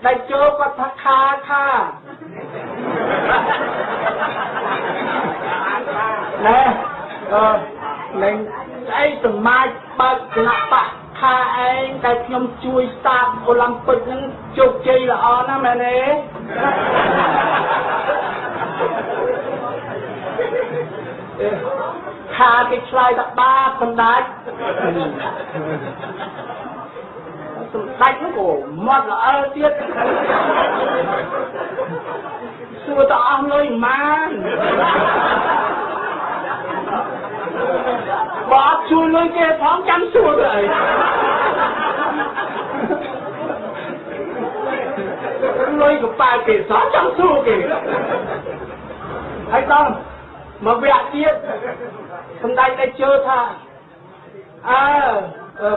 ได้เจอก็ทักคาค่ะนะในไอ้สมัยปัจจุบันข้าเองแต่ยมช่วยสาบโอลิมปิกนั้นจุกใจละอ๋อนะแม่เนี่ยข้าติดชายตะบ้าสมได้nó cổ mất là tiết xua tao ăn lôi man bỏ chui lôi kia phóng chăm xua rồi lôi của bài kể xóa chăm xua kìa hay không mà vẹn tiết hôm nay đây chơi tha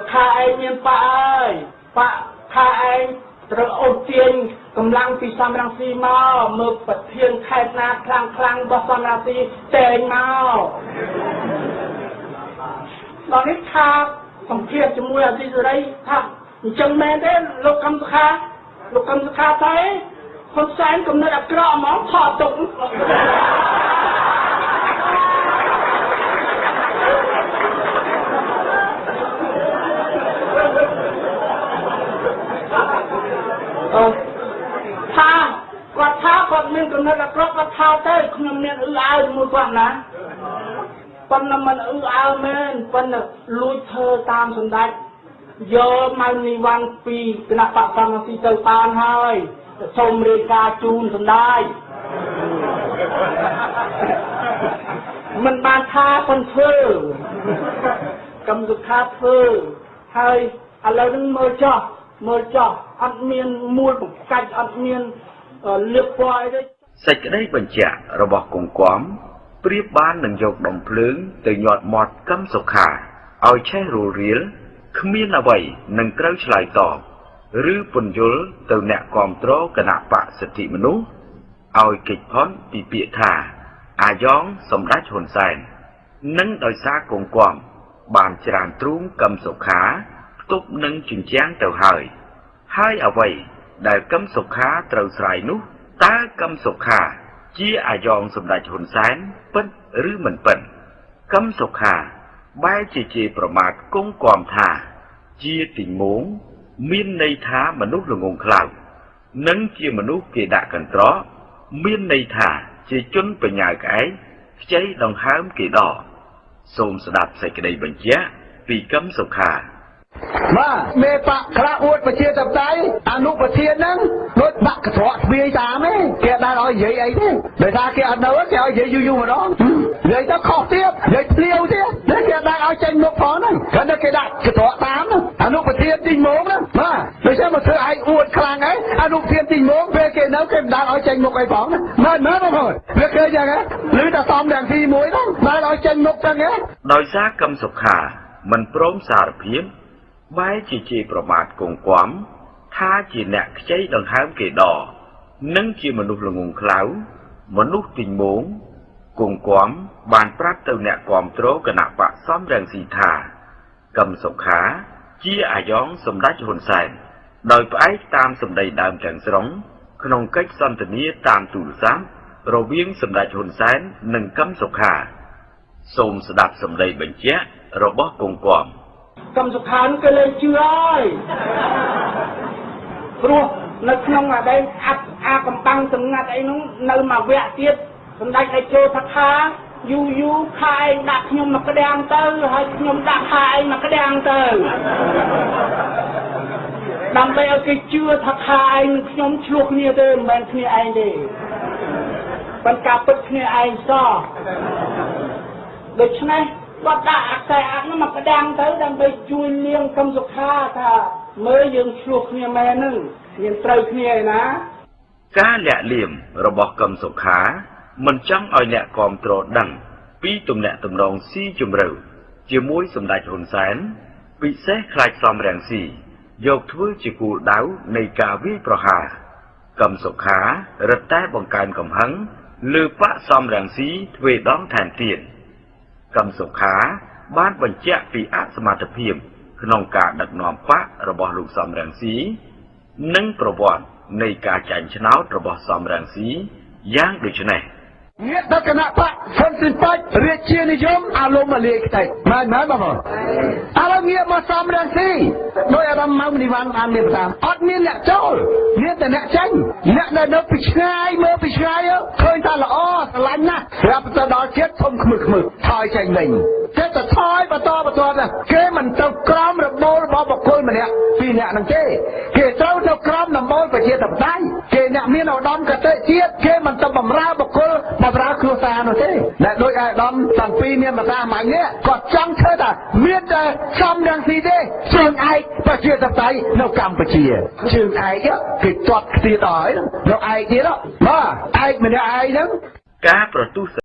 khai anh miền pa ơi pa khai anh rồi ôn tiền cầm lăngពីសំរងស៊ីមកមើលប្រធានខេត្តណាខ្លាំងរបស់សំរងស៊ីចេញមកដល់នេះថាសម្ភារជាមួយអធិសេរីថាអញ្ចឹងមែនទេលោកកម្មសុខាថាហ៊ុនសែនកំណត់អាក្រក់ហ្មងថតទុកគាត់មានកំណត់អាក្រក់គាត់ថោទៅខ្ញុំមានអ៊ឺអើជាមួយគាត់ណាប៉ុន្តែមិនអ៊ឺអើមែនប៉ុន្តែលួចធ្វើតាមសម្ដេចយកមកនិវ័នពីគណៈបកសង្ឃស៊ីទៅបានហើយសូមរាយការណ៍ជូនសម្ដេចមិនបានថាប៉ុនធ្វើកម្មសុខាធ្វើហើយឥឡូវនឹងមើលចោះអត់មានមូលបង្កាច់អត់មានលៀបពណ៌អីទេសេចក្តីបញ្ជាក់របស់គង្គំប្រៀបបាននឹងយកដុំភ្លើងទៅញាត់មាត់កឹមសុខាឲ្យឆេះរលរៀលគ្មានអ្វីនឹងត្រូវឆ្លើយតបឬពន្យល់ទៅអ្នកគាំទ្រគណៈបកសិទ្ធិមនុស្សឲ្យគេចផុតពីពាក្យថាអាយ៉ងសម្ដេចហ៊ុនសែននិងដោយសារគង្គំបានច្រានទ្រូងកឹមសុខាផ្ទប់នឹងជញ្ជាំងទៅហើយអ្វីដែលកឹមសុខាត្រូវស្រ័យនោះតើកឹមសុខាជាអាយ៉ងសម្ដេចហ៊ុនសែនពិតឬមិនពិតកឹមសុខាបែរជាប្រមាថគង់គំថាជាទីមងមានន័យថាមនុស្សល្ងងខ្លៅនិងជាមនុស្សគេដាក់កន្ត្រកមានន័យថាជាជនបញ្ញាក្អែកខ្ចីដង្ហើមគេដកសូមស្ដាប់សេចក្តីបញ្ជាក់ពីកឹមសុខាបាទមេបកក្រាអួតប្រជាធិបតេយ្យអនុប្រធានហ្នឹងដូចបាក់កត្រកទ្វាយតាមទេគេដែរឲ្យនិយាយអីទេដោយថាគេអត់នៅគេឲ្យនិយាយយូរម្ដងនិយាយទៅខុសទៀតនិយាយភ្លាវទៀតតែគេដែរឲ្យចេញមុខផងហ្នឹងគាត់តែគេដាក់កត្រកតាមអនុប្រធានទីម៉ងហ្នឹងបាទដូចតែមកធ្វើឲ្យអួតខ្លាំងហើយអនុប្រធានទីម៉ងពេលគេនៅគេមិនដែរឲ្យចេញមុខអីផងណាមើលបងប្អូនវាឃើញយ៉ាងហ្នឹងឬតែសំទាំងទីមួយហ្នឹងដែរឲ្យចេញមុខចឹងហ៎ដោយសារកឹមសុខាមិនព្រមសារភាពបែរជាប្រមាថគង្គំថាជាអ្នកខ្ចីដង្ហើមគេដកនិងជាមនុស្សល្ងងខ្លៅមនុស្សទីងងគង្គំបានប្រាប់ទៅអ្នកគាំទ្រគណៈបកសំរងស៊ីថាកឹមសុខាជាអាយ៉ងសម្ដេចហ៊ុនសែនដោយផ្អែកតាមសម្ដីដើមទាំងស្រុងក្នុងកិច្ចសន្ទនាតាមទូរស័ព្ទរវាងសម្ដេចហ៊ុនសែននិងកឹមសុខាសូមស្ដាប់សម្ដីបញ្ជាក់របស់គង្គំកឹមសុខានឹងគេលេងជឿហើយព្រោះនៅក្នុងអាកំបាំងសម្ងាត់អីនោះនៅមួយវគ្គទៀតសម្ដេចឲ្យចូលថាខាយូខែឯងដាក់ខ្ញុំមកក្តាំងទៅហើយខ្ញុំដាក់ខែឯងមកក្តាំងទៅដើម្បីឲ្យគេជឿថាខែឯងនឹងខ្ញុំឆ្លោះគ្នាទេមិនមែនគ្នាឯងទេប៉ុន្តែពិតគ្នាឯងសោះដូច្នេះគាត់ដាក់អាខ្សែអាក់នោះមកក្តាំងទៅដើម្បីជួយលៀងកឹមសុខាថាមើលយើងឆ្លោះគ្នាមែនហ្នឹងមានត្រូវគ្នាឯណាការលាក់លៀមរបស់កឹមសុខាមិនចង់ឲ្យអ្នកគាំទ្រដឹងពីទំនាក់ទំនងស៊ីជម្រៅជាមួយសម្ដេចហ៊ុនសែនពិសេសខ្លាចសំរងស៊ីយកធ្វើជាគោលដៅនៃការវាយប្រហារកឹមសុខារឹតតែបង្កើនកំហឹងលើបកសំរងស៊ីទ្វេដងថែមទៀតកឹមសុខាបានបញ្ជាក់ពីអសមត្ថភាពក្នុងការដឹកនាំបករបស់លោកសំរងស៊ី និងប្រវត្តិនៃការចាញ់ឆ្នោតរបស់សំរងស៊ីយ៉ាងដូចនេះ ញាតិគណៈបកហ៊ុនស៊ិនប៉ាច់រាជានិយមអាលមលាយខ្ទេចមែនបងប្អូនឥឡូវងាកមកសំរងស៊ីដោយអារម្មណ៍មកនិវ័នបានមានតាមអត់មានអ្នកចូលមានតែអ្នកចាញ់អ្នកដែលនៅពីឆ្ងាយមើលពីឆ្ងាយឃើញតែល្អស្រឡាញ់ណាស់ស្រាប់ទៅដល់ជាតិធំខ្មឹកថយចេញវិញគេទៅថយបន្តគេមិនទៅក្រមរបបរបស់បុគ្គលម្នាក់ពីរអ្នកហ្នឹងទេគេត្រូវទៅក្រមដំបូលប្រជាធិបតេយ្យគេអ្នកមានឧត្តមគតិជាតិគេមិនទៅបម្រើបុគ្គលបម្រើគ្រួសារនោះទេដែលដោយអាដាមតាំងពីមានភាសាម៉ាញ់នេះគាត់ចង់ធ្វើតែមានតែសំរងស៊ីទេជើងឯកប្រជាធិបតេយ្យនៅកម្ពុជាជើងឯកគេទាត់ខ្ទាតដល់ហើយនៅឯកទៀតបាទឯកម្នាក់ឯងហ្នឹង ការប្រទុះស